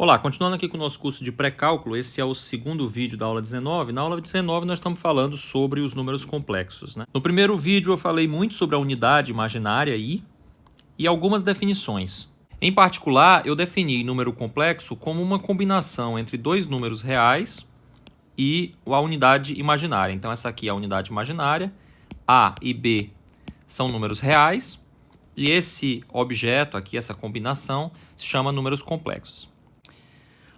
Olá, continuando aqui com o nosso curso de pré-cálculo, esse é o segundo vídeo da aula 19. Na aula 19 nós estamos falando sobre os números complexos, né? No primeiro vídeo eu falei muito sobre a unidade imaginária I e algumas definições. Em particular, eu defini número complexo como uma combinação entre dois números reais e a unidade imaginária. Então essa aqui é a unidade imaginária, A e B são números reais e esse objeto aqui, essa combinação, se chama números complexos.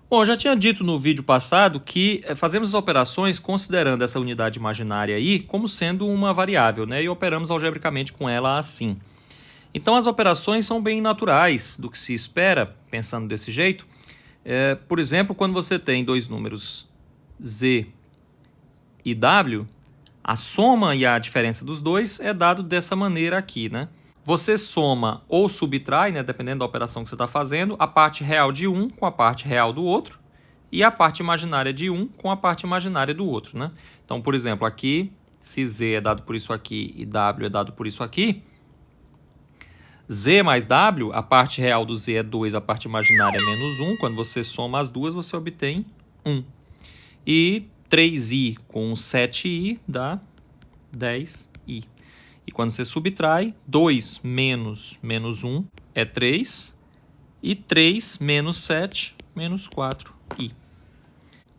Bom, eu já tinha dito no vídeo passado que fazemos as operações considerando essa unidade imaginária aí como sendo uma variável, né? E operamos algebricamente com ela assim. Então as operações são bem naturais do que se espera, pensando desse jeito. Por exemplo, quando você tem dois números Z e W, a soma e a diferença dos dois é dado dessa maneira aqui, né? Você soma ou subtrai, né, dependendo da operação que você está fazendo, a parte real de um com a parte real do outro e a parte imaginária de um com a parte imaginária do outro, né? Então, por exemplo, aqui, se Z é dado por isso aqui e W é dado por isso aqui, Z mais W, a parte real do Z é 2, a parte imaginária é menos 1. Quando você soma as duas, você obtém 1. E 3i com 7i dá 10i. E quando você subtrai, 2 menos 1 é 3. E 3 menos 7, menos 4i.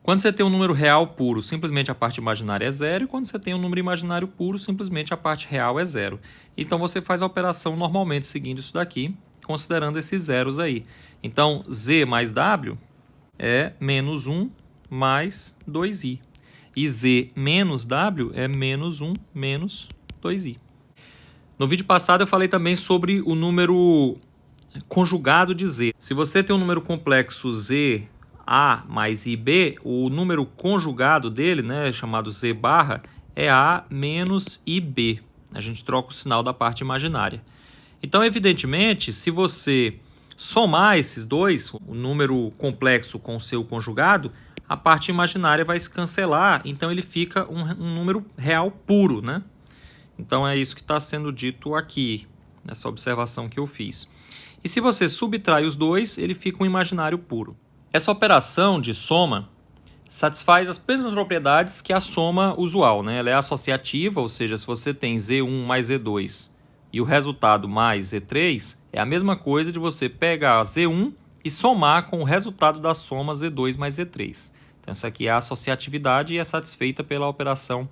Quando você tem um número real puro, simplesmente a parte imaginária é 0. E quando você tem um número imaginário puro, simplesmente a parte real é 0. Então você faz a operação normalmente seguindo isso daqui, considerando esses zeros aí. Então Z mais W é menos 1 mais 2i. E Z menos W é menos 1 menos 2i. No vídeo passado eu falei também sobre o número conjugado de Z. Se você tem um número complexo Z, A mais IB, o número conjugado dele, né, chamado Z barra, é A menos IB. A gente troca o sinal da parte imaginária. Então, evidentemente, se você somar esses dois, o número complexo com o seu conjugado, a parte imaginária vai se cancelar, então ele fica um número real puro, né? Então é isso que está sendo dito aqui, nessa observação que eu fiz. E se você subtrai os dois, ele fica um imaginário puro. Essa operação de soma satisfaz as mesmas propriedades que a soma usual, né? Ela é associativa, ou seja, se você tem Z1 mais Z2 e o resultado mais Z3, é a mesma coisa de você pegar Z1 e somar com o resultado da soma Z2 mais Z3. Então essa aqui é a associatividade e é satisfeita pela operação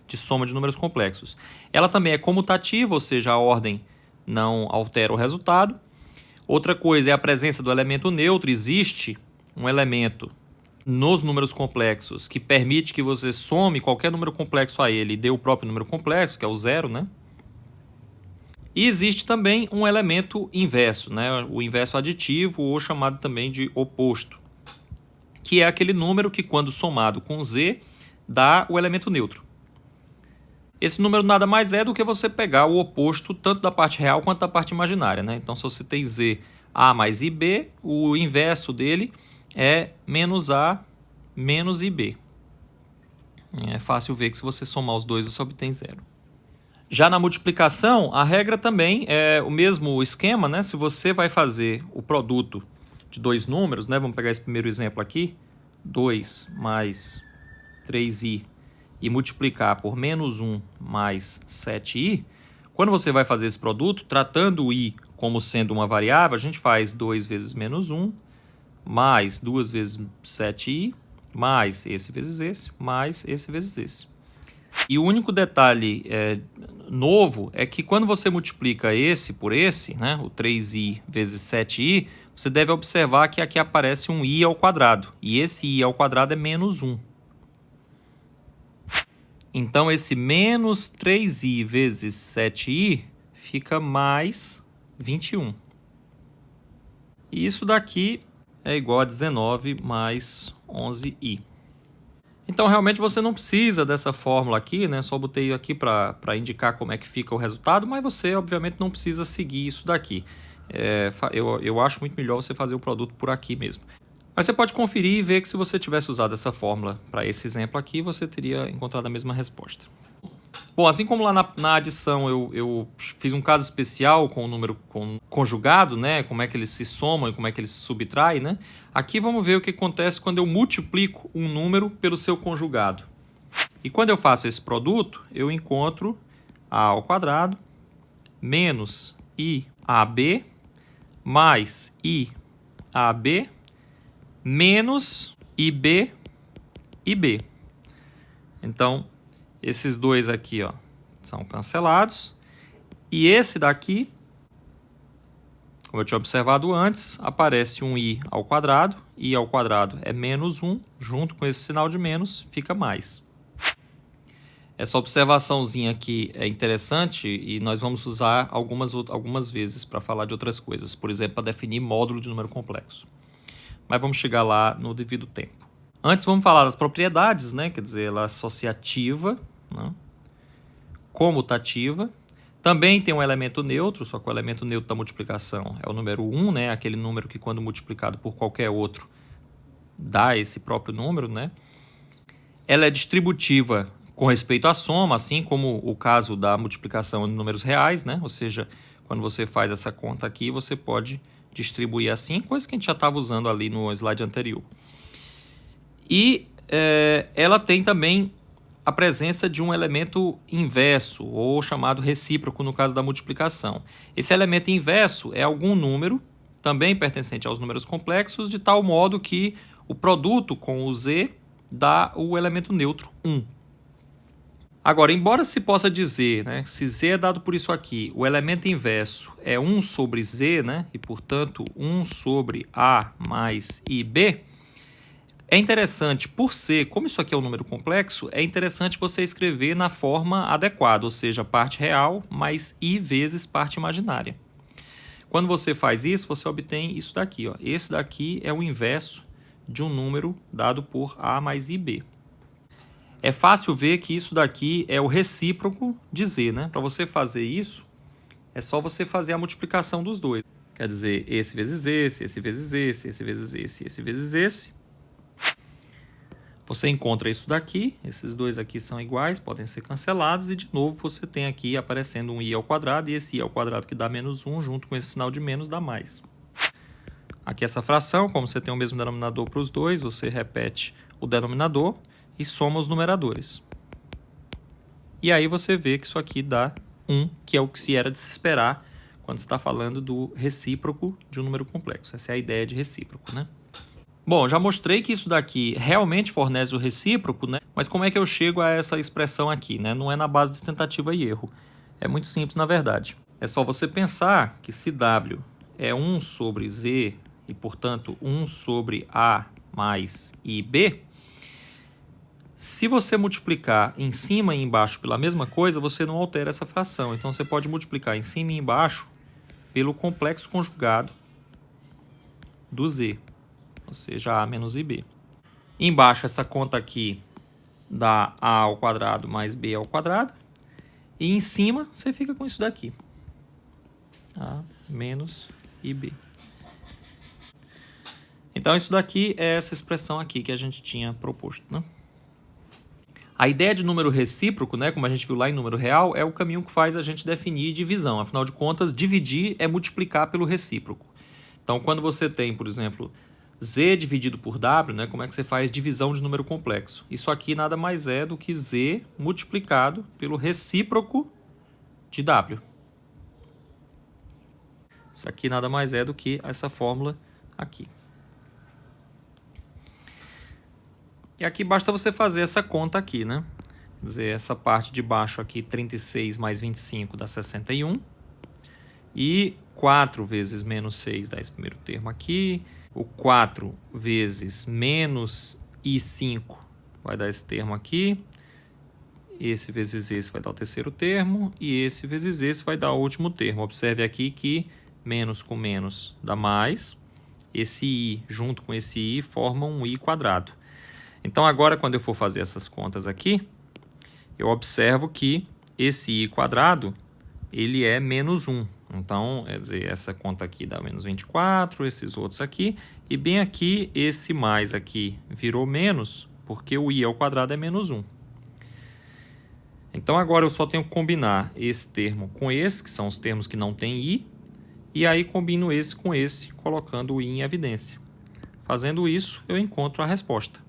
de soma de números complexos. Ela também é comutativa, ou seja, a ordem não altera o resultado. Outra coisa é a presença do elemento neutro. Existe um elemento nos números complexos que permite que você some qualquer número complexo a ele e dê o próprio número complexo, que é o zero, né? E existe também um elemento inverso, né? O inverso aditivo, ou chamado também de oposto, que é aquele número que, quando somado com z, dá o elemento neutro. Esse número nada mais é do que você pegar o oposto tanto da parte real quanto da parte imaginária, né? Então, se você tem Z, A mais IB, o inverso dele é menos A menos IB. É fácil ver que se você somar os dois, você obtém zero. Já na multiplicação, a regra também é o mesmo esquema, né? Se você vai fazer o produto de dois números, né? Vamos pegar esse primeiro exemplo aqui, 2 mais 3i, e multiplicar por menos 1 mais 7i, quando você vai fazer esse produto, tratando o i como sendo uma variável, a gente faz 2 vezes menos 1, mais 2 vezes 7i, mais esse vezes esse, mais esse vezes esse. E o único detalhe novo é que quando você multiplica esse por esse, né, o 3i vezes 7i, você deve observar que aqui aparece um i ao quadrado, e esse i ao quadrado é menos 1. Então, esse menos 3i vezes 7i fica mais 21. E isso daqui é igual a 19 mais 11i. Então, realmente, você não precisa dessa fórmula aqui, né? Só botei aqui para indicar como é que fica o resultado, mas você, obviamente, não precisa seguir isso daqui. Eu acho muito melhor você fazer o produto por aqui mesmo. Mas você pode conferir e ver que se você tivesse usado essa fórmula para esse exemplo aqui, você teria encontrado a mesma resposta. Bom, assim como lá na adição eu fiz um caso especial com o número conjugado, né? Como é que eles se somam e como é que eles se subtraem, né? Aqui vamos ver o que acontece quando eu multiplico um número pelo seu conjugado. E quando eu faço esse produto, eu encontro a ao quadrado menos iab mais iab menos ib. Então, esses dois aqui, ó, são cancelados. E esse daqui, como eu tinha observado antes, aparece um i ao quadrado. I ao quadrado é menos 1, junto com esse sinal de menos, fica mais. Essa observaçãozinha aqui é interessante e nós vamos usar algumas vezes para falar de outras coisas. Por exemplo, para definir módulo de número complexo. Mas vamos chegar lá no devido tempo. Antes vamos falar das propriedades, né? Quer dizer, ela é associativa, né? Comutativa. Também tem um elemento neutro, só que o elemento neutro da multiplicação é o número 1, né? Aquele número que quando multiplicado por qualquer outro dá esse próprio número, né? Ela é distributiva com respeito à soma, assim como o caso da multiplicação em números reais, né? Ou seja, quando você faz essa conta aqui, você pode distribuir assim, coisa que a gente já estava usando ali no slide anterior. E ela tem também a presença de um elemento inverso, ou chamado recíproco no caso da multiplicação. Esse elemento inverso é algum número, também pertencente aos números complexos, de tal modo que o produto com o z dá o elemento neutro 1. Agora, embora se possa dizer, né, se z é dado por isso aqui, o elemento inverso é 1 sobre z, né, e portanto 1 sobre a mais ib, é interessante, por ser, como isso aqui é um número complexo, é interessante você escrever na forma adequada, ou seja, parte real mais i vezes parte imaginária. Quando você faz isso, você obtém isso daqui, ó. Esse daqui é o inverso de um número dado por a mais ib. É fácil ver que isso daqui é o recíproco de z, né? Para você fazer isso, é só você fazer a multiplicação dos dois. Quer dizer, esse vezes esse vezes esse vezes esse vezes esse. Você encontra isso daqui, esses dois aqui são iguais, podem ser cancelados, e de novo você tem aqui aparecendo um i ao quadrado, e esse i ao quadrado que dá menos 1, junto com esse sinal de menos, dá mais. Aqui essa fração, como você tem o mesmo denominador para os dois, você repete o denominador e soma os numeradores. E aí você vê que isso aqui dá 1, que é o que se era de se esperar quando você está falando do recíproco de um número complexo. Essa é a ideia de recíproco, né? Bom, já mostrei que isso daqui realmente fornece o recíproco, né? Mas como é que eu chego a essa expressão aqui, né? Não é na base de tentativa e erro. É muito simples, na verdade. É só você pensar que se W é 1 sobre Z e, portanto, 1 sobre A mais IB, se você multiplicar em cima e embaixo pela mesma coisa, você não altera essa fração. Então, você pode multiplicar em cima e embaixo pelo complexo conjugado do Z. Ou seja, A menos IB. Embaixo, essa conta aqui dá A ao quadrado mais B ao quadrado. E em cima, você fica com isso daqui. A menos IB. Então, isso daqui é essa expressão aqui que a gente tinha proposto, né? A ideia de número recíproco, né, como a gente viu lá em número real, é o caminho que faz a gente definir divisão. Afinal de contas, dividir é multiplicar pelo recíproco. Então, quando você tem, por exemplo, Z dividido por W, né? Como é que você faz divisão de número complexo? Isso aqui nada mais é do que Z multiplicado pelo recíproco de W. Isso aqui nada mais é do que essa fórmula aqui. E aqui basta você fazer essa conta aqui, né? Quer dizer, essa parte de baixo aqui, 36 mais 25 dá 61. E 4 vezes menos 6 dá esse primeiro termo aqui. O 4 vezes menos i5 vai dar esse termo aqui. Esse vezes esse vai dar o terceiro termo. E esse vezes esse vai dar o último termo. Observe aqui que menos com menos dá mais. Esse i junto com esse i formam um i quadrado. Então agora quando eu for fazer essas contas aqui, eu observo que esse i quadrado ele é menos 1. Então, quer dizer, essa conta aqui dá menos 24, esses outros aqui, e bem aqui, esse mais aqui virou menos, porque o i ao quadrado é menos 1. Então agora eu só tenho que combinar esse termo com esse, que são os termos que não tem i, e aí combino esse com esse, colocando o i em evidência. Fazendo isso, eu encontro a resposta.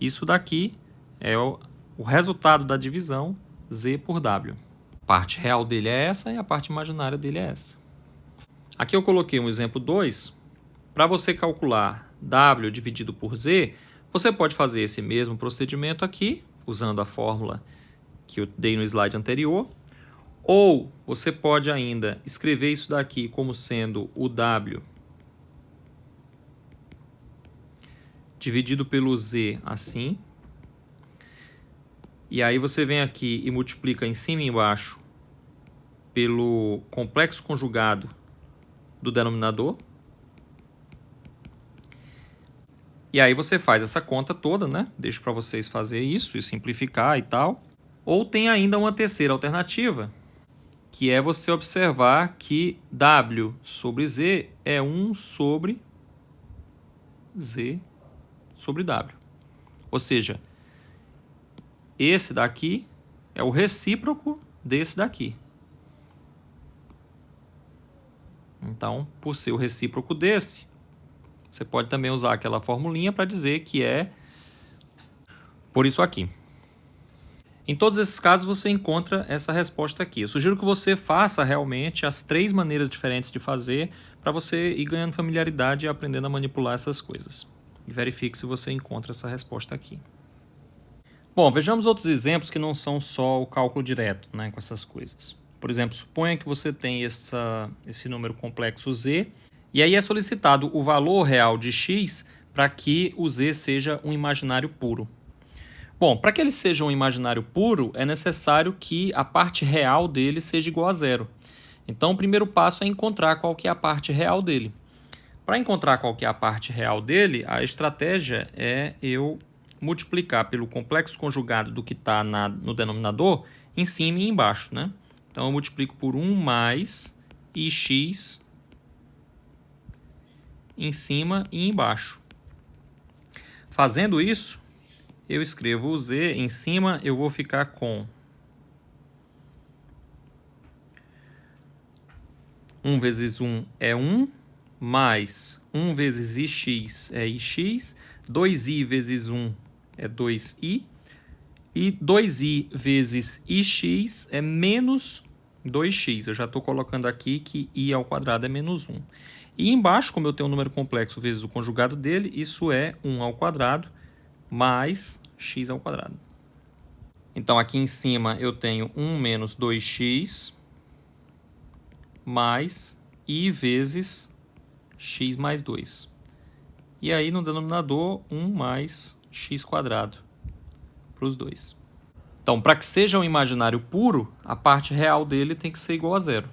Isso daqui é o resultado da divisão z por w. A parte real dele é essa e a parte imaginária dele é essa. Aqui eu coloquei um exemplo 2. Para você calcular w dividido por z, você pode fazer esse mesmo procedimento aqui, usando a fórmula que eu dei no slide anterior, ou você pode ainda escrever isso daqui como sendo o w dividido pelo z assim, e aí você vem aqui e multiplica em cima e embaixo pelo complexo conjugado do denominador. E aí você faz essa conta toda, né? Deixo para vocês fazer isso e simplificar e tal. Ou tem ainda uma terceira alternativa, que é você observar que w sobre z é 1 sobre z sobre w. Ou seja, esse daqui é o recíproco desse daqui. Então, por ser o recíproco desse, você pode também usar aquela formulinha para dizer que é por isso aqui. Em todos esses casos, você encontra essa resposta aqui. Eu sugiro que você faça realmente as 3 maneiras diferentes de fazer para você ir ganhando familiaridade e aprendendo a manipular essas coisas. E verifique se você encontra essa resposta aqui. Bom, vejamos outros exemplos que não são só o cálculo direto, né, com essas coisas. Por exemplo, suponha que você tem esse número complexo z, e aí é solicitado o valor real de x para que o z seja um imaginário puro. Bom, para que ele seja um imaginário puro, é necessário que a parte real dele seja igual a zero. Então, o primeiro passo é encontrar qual que é a parte real dele. Para encontrar qual que é a parte real dele, a estratégia é eu multiplicar pelo complexo conjugado do que está no denominador em cima e embaixo, né? Então, eu multiplico por 1 mais ix em cima e embaixo. Fazendo isso, eu escrevo o z em cima, eu vou ficar com 1 vezes 1 é 1, mais 1 vezes ix é ix, 2i vezes 1 é 2i, e 2i vezes ix é menos 2x. Eu já estou colocando aqui que i ao quadrado é menos 1. E embaixo, como eu tenho um número complexo vezes o conjugado dele, isso é 1 ao quadrado mais x ao quadrado. Então, aqui em cima eu tenho 1 menos 2x mais i vezes x mais 2. E aí, no denominador, 1 mais x quadrado para os dois. Então, para que seja um imaginário puro, a parte real dele tem que ser igual a zero.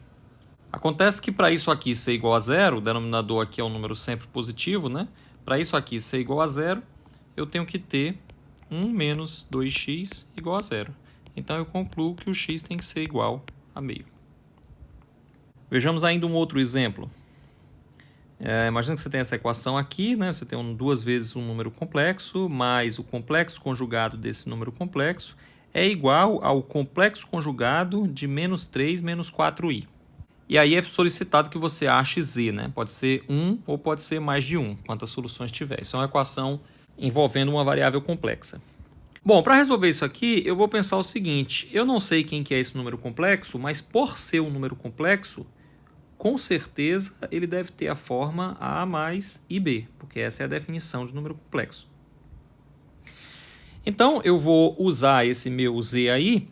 Acontece que para isso aqui ser igual a zero, o denominador aqui é um número sempre positivo, né? Para isso aqui ser igual a zero, eu tenho que ter 1 menos 2x igual a zero. Então, eu concluo que o x tem que ser igual a meio. Vejamos ainda um outro exemplo. Imagina que você tem essa equação aqui, né? Você tem 2 vezes um número complexo, mais o complexo conjugado desse número complexo é igual ao complexo conjugado de menos 3 menos 4i. E aí é solicitado que você ache z, né? Pode ser 1 ou pode ser mais de 1, quantas soluções tiver. Isso é uma equação envolvendo uma variável complexa. Bom, para resolver isso aqui, eu vou pensar o seguinte. Eu não sei quem que é esse número complexo, mas por ser um número complexo, com certeza ele deve ter a forma a mais ib, porque essa é a definição de número complexo. Então, eu vou usar esse meu z aí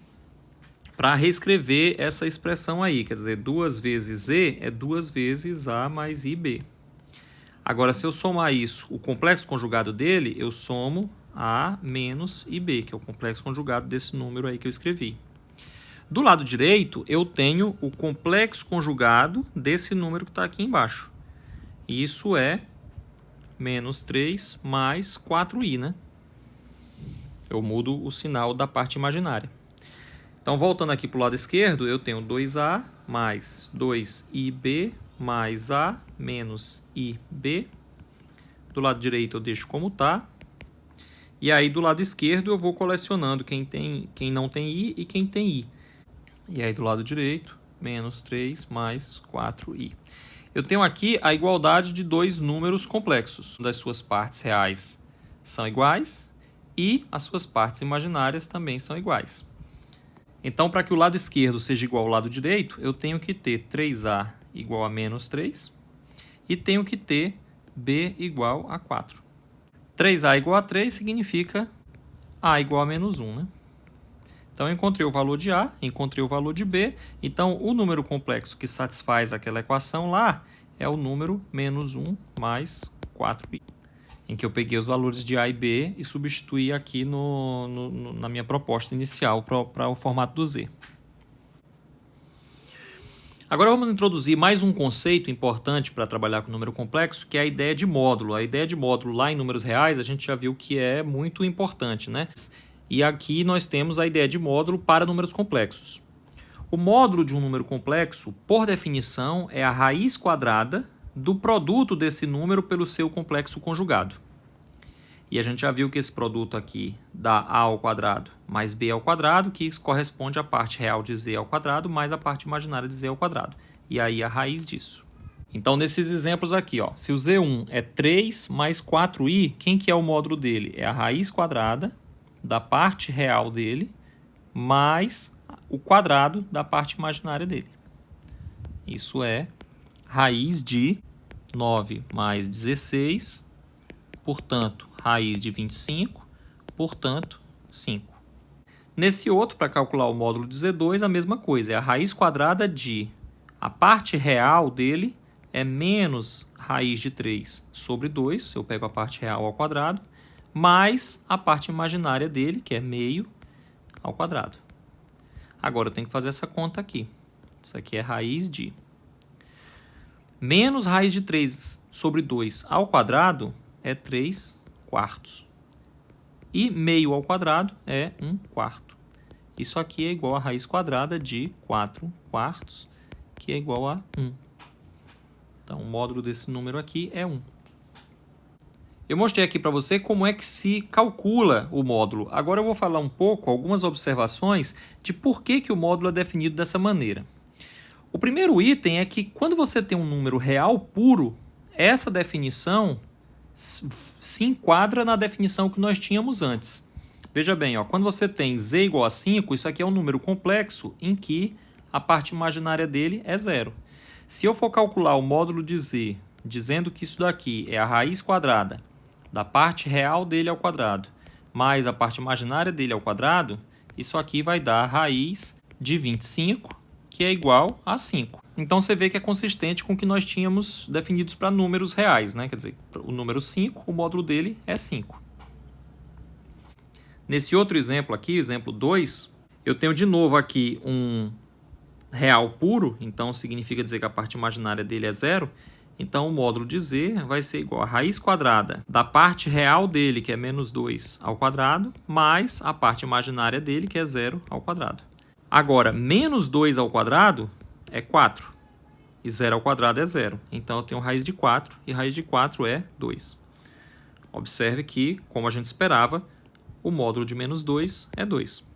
para reescrever essa expressão aí. Quer dizer, 2 vezes z é 2 vezes a mais ib. Agora, se eu somar isso, o complexo conjugado dele, eu somo a menos ib, que é o complexo conjugado desse número aí que eu escrevi. Do lado direito, eu tenho o complexo conjugado desse número que está aqui embaixo. Isso é menos 3 mais 4i, né? Eu mudo o sinal da parte imaginária. Então, voltando aqui para o lado esquerdo, eu tenho 2a mais 2ib mais a menos ib. Do lado direito eu deixo como está. E aí do lado esquerdo eu vou colecionando quem não tem i e quem tem i. E aí do lado direito, menos 3 mais 4i. Eu tenho aqui a igualdade de dois números complexos. Das suas partes reais são iguais e as suas partes imaginárias também são iguais. Então, para que o lado esquerdo seja igual ao lado direito, eu tenho que ter 3a igual a menos 3 e tenho que ter b igual a 4. 3a igual a 3 significa a igual a menos 1, né? Então, eu encontrei o valor de a, encontrei o valor de b. Então, o número complexo que satisfaz aquela equação lá é o número menos 1 mais 4i, em que eu peguei os valores de a e b e substituí aqui na minha proposta inicial para o formato do z. Agora vamos introduzir mais um conceito importante para trabalhar com número complexo, que é a ideia de módulo. A ideia de módulo lá em números reais a gente já viu que é muito importante, né? E aqui nós temos a ideia de módulo para números complexos. O módulo de um número complexo, por definição, é a raiz quadrada do produto desse número pelo seu complexo conjugado. E a gente já viu que esse produto aqui dá a ao quadrado mais b ao quadrado, que corresponde à parte real de z ao quadrado mais a parte imaginária de z ao quadrado. E aí a raiz disso. Então, nesses exemplos aqui, ó, se o z1 é 3 mais 4i, quem que é o módulo dele? É a raiz quadrada da parte real dele mais o quadrado da parte imaginária dele. Isso é raiz de 9 mais 16, portanto, raiz de 25, portanto, 5. Nesse outro, para calcular o módulo de Z2, a mesma coisa. É a raiz quadrada de... A parte real dele é menos raiz de 3 sobre 2, eu pego a parte real ao quadrado, mais a parte imaginária dele, que é meio, ao quadrado. Agora eu tenho que fazer essa conta aqui. Isso aqui é raiz de... Menos raiz de 3 sobre 2 ao quadrado é 3 quartos. E meio ao quadrado é 1 quarto. Isso aqui é igual a raiz quadrada de 4 quartos, que é igual a 1. Então, o módulo desse número aqui é 1. Eu mostrei aqui para você como é que se calcula o módulo. Agora eu vou falar um pouco, algumas observações de por que o módulo é definido dessa maneira. O primeiro item é que quando você tem um número real puro, essa definição se enquadra na definição que nós tínhamos antes. Veja bem, ó, quando você tem z igual a 5, isso aqui é um número complexo em que a parte imaginária dele é 0. Se eu for calcular o módulo de z, dizendo que isso daqui é a raiz quadrada da parte real dele ao quadrado, mais a parte imaginária dele ao quadrado, isso aqui vai dar a raiz de 25, que é igual a 5. Então, você vê que é consistente com o que nós tínhamos definidos para números reais, né? Quer dizer, o número 5, o módulo dele é 5. Nesse outro exemplo aqui, exemplo 2, eu tenho de novo aqui um real puro, então significa dizer que a parte imaginária dele é 0. Então, o módulo de z vai ser igual a raiz quadrada da parte real dele, que é menos 2 ao quadrado, mais a parte imaginária dele, que é 0 ao quadrado. Agora, menos 2 ao quadrado é 4. E 0 ao quadrado é 0. Então, eu tenho raiz de 4 e raiz de 4 é 2. Observe que, como a gente esperava, o módulo de menos 2 é 2.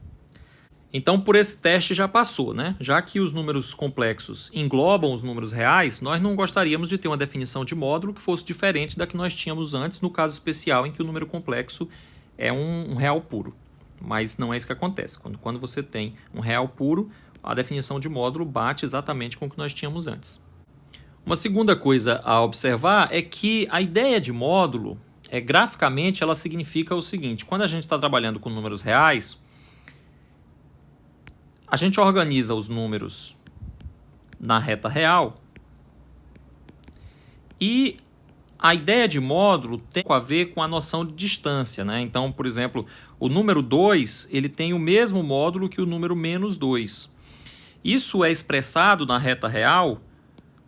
Então, por esse teste já passou, né? Já que os números complexos englobam os números reais, nós não gostaríamos de ter uma definição de módulo que fosse diferente da que nós tínhamos antes, no caso especial em que o número complexo é um real puro. Mas não é isso que acontece. Quando você tem um real puro, a definição de módulo bate exatamente com o que nós tínhamos antes. Uma segunda coisa a observar é que a ideia de módulo, graficamente, ela significa o seguinte: quando a gente está trabalhando com números reais, a gente organiza os números na reta real e a ideia de módulo tem a ver com a noção de distância, né? Então, por exemplo, o número 2 ele tem o mesmo módulo que o número menos 2. Isso é expressado na reta real,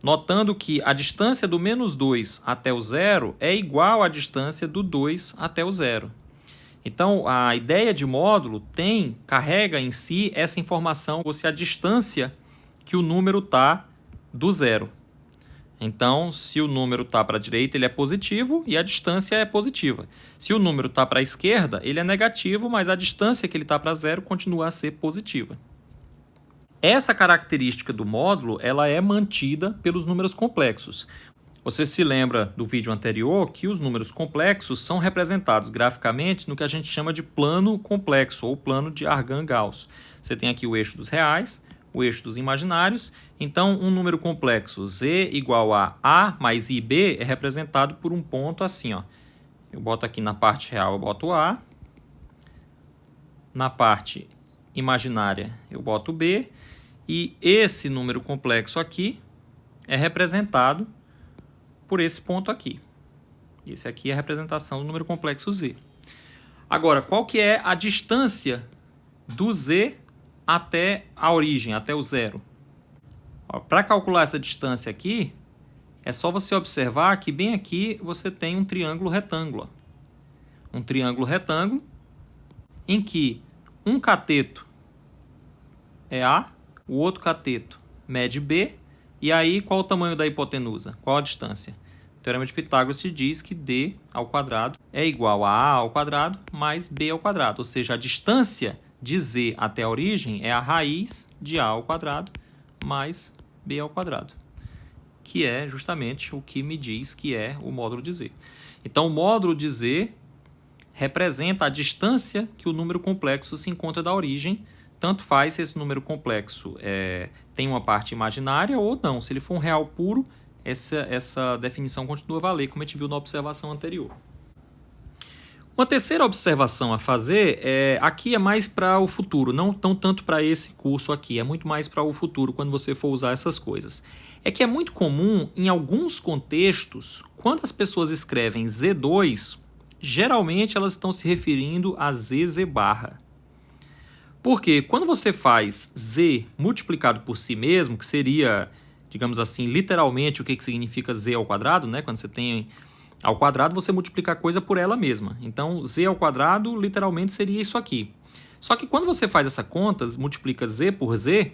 notando que a distância do menos 2 até o zero é igual à distância do 2 até o zero. Então, a ideia de módulo carrega em si essa informação, ou se a distância que o número está do zero. Então, se o número está para a direita, ele é positivo e a distância é positiva. Se o número está para a esquerda, ele é negativo, mas a distância que ele está para zero continua a ser positiva. Essa característica do módulo ela é mantida pelos números complexos. Você se lembra do vídeo anterior que os números complexos são representados graficamente no que a gente chama de plano complexo ou plano de Argand-Gauss. Você tem aqui o eixo dos reais, o eixo dos imaginários. Então, um número complexo z igual a mais ib é representado por um ponto assim, ó. Eu boto aqui na parte real, eu boto A. Na parte imaginária, eu boto B. E esse número complexo aqui é representado por esse ponto aqui. Esse aqui é a representação do número complexo z. Agora, qual que é a distância do z até a origem, até o zero? Para calcular essa distância aqui, é só você observar que bem aqui você tem um triângulo retângulo. Um triângulo retângulo em que um cateto é A, o outro cateto mede B, e aí qual o tamanho da hipotenusa? Qual a distância? O Teorema de Pitágoras te diz que D ao quadrado é igual a A ao quadrado mais B ao quadrado, ou seja, a distância de Z até a origem é a raiz de A ao quadrado mais B ao quadrado, que é justamente o que me diz que é o módulo de Z. Então, o módulo de Z representa a distância que o número complexo se encontra da origem, tanto faz se esse número complexo tem uma parte imaginária ou não. Se ele for um real puro, essa definição continua a valer, como a gente viu na observação anterior. Uma terceira observação a fazer aqui é mais para o futuro, não tanto para esse curso aqui, é muito mais para o futuro quando você for usar essas coisas. É que é muito comum, em alguns contextos, quando as pessoas escrevem Z2, geralmente elas estão se referindo a ZZ barra. Porque quando você faz Z multiplicado por si mesmo, que seria, digamos assim, literalmente o que significa Z ao quadrado, né? Quando você tem ao quadrado, você multiplica a coisa por ela mesma. Então, Z ao quadrado literalmente seria isso aqui. Só que quando você faz essa conta, multiplica Z por Z,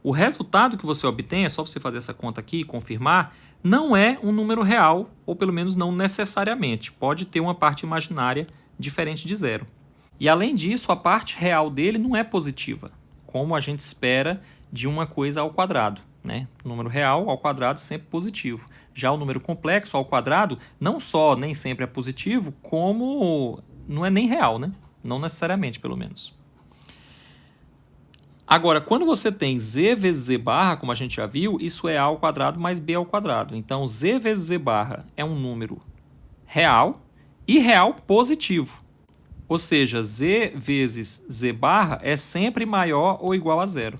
o resultado que você obtém, é só você fazer essa conta aqui e confirmar, não é um número real, ou pelo menos não necessariamente. Pode ter uma parte imaginária diferente de zero. E além disso, a parte real dele não é positiva, como a gente espera de uma coisa ao quadrado, né? O número real ao quadrado sempre positivo. Já o número complexo ao quadrado não só nem sempre é positivo, como não é nem real, né? Não necessariamente, pelo menos. Agora, quando você tem z vezes z barra, como a gente já viu, isso é a ao quadrado mais b ao quadrado. Então, z vezes z barra é um número real e real positivo. Ou seja, z vezes z barra é sempre maior ou igual a zero.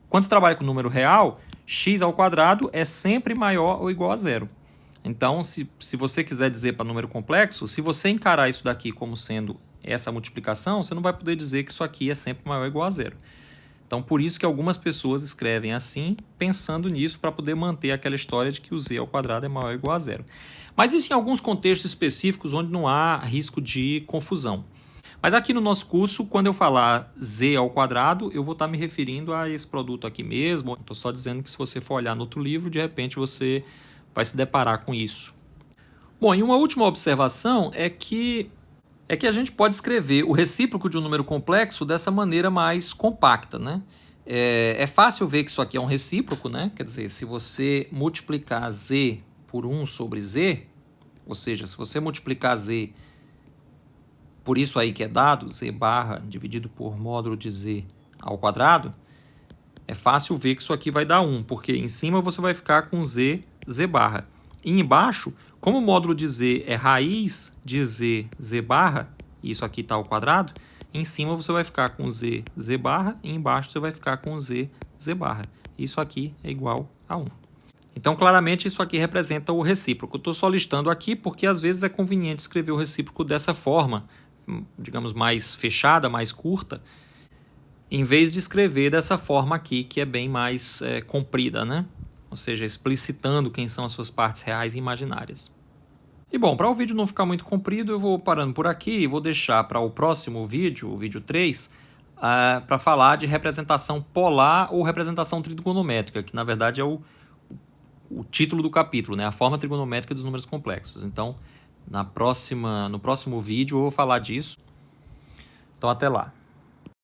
Quando você trabalha com número real, x ao quadrado é sempre maior ou igual a zero. Então, se você quiser dizer para número complexo, se você encarar isso daqui como sendo essa multiplicação, você não vai poder dizer que isso aqui é sempre maior ou igual a zero. Então, por isso que algumas pessoas escrevem assim, pensando nisso para poder manter aquela história de que o z ao quadrado é maior ou igual a zero. Mas isso em alguns contextos específicos onde não há risco de confusão. Mas aqui no nosso curso, quando eu falar z ao quadrado, eu vou estar me referindo a esse produto aqui mesmo. Estou só dizendo que se você for olhar no outro livro, de repente você vai se deparar com isso. Bom, e uma última observação é que a gente pode escrever o recíproco de um número complexo dessa maneira mais compacta, né? É fácil ver que isso aqui é um recíproco, né? Quer dizer, se você multiplicar z por 1 sobre z, ou seja, se você multiplicar z por isso aí que é dado, z barra dividido por módulo de z ao quadrado, é fácil ver que isso aqui vai dar 1, porque em cima você vai ficar com z barra. E embaixo, como o módulo de z é raiz de z barra, e isso aqui está ao quadrado, em cima você vai ficar com z barra e embaixo você vai ficar com z barra. Isso aqui é igual a 1. Então, claramente, isso aqui representa o recíproco. Estou só listando aqui porque às vezes é conveniente escrever o recíproco dessa forma, digamos, mais fechada, mais curta, em vez de escrever dessa forma aqui, que é bem mais comprida, né? Ou seja, explicitando quem são as suas partes reais e imaginárias. E bom, para o vídeo não ficar muito comprido, eu vou parando por aqui e vou deixar para o próximo vídeo, o vídeo 3, para falar de representação polar ou representação trigonométrica, que na verdade é o o título do capítulo, né? A forma trigonométrica dos números complexos. Então, no próximo vídeo eu vou falar disso. Então, até lá.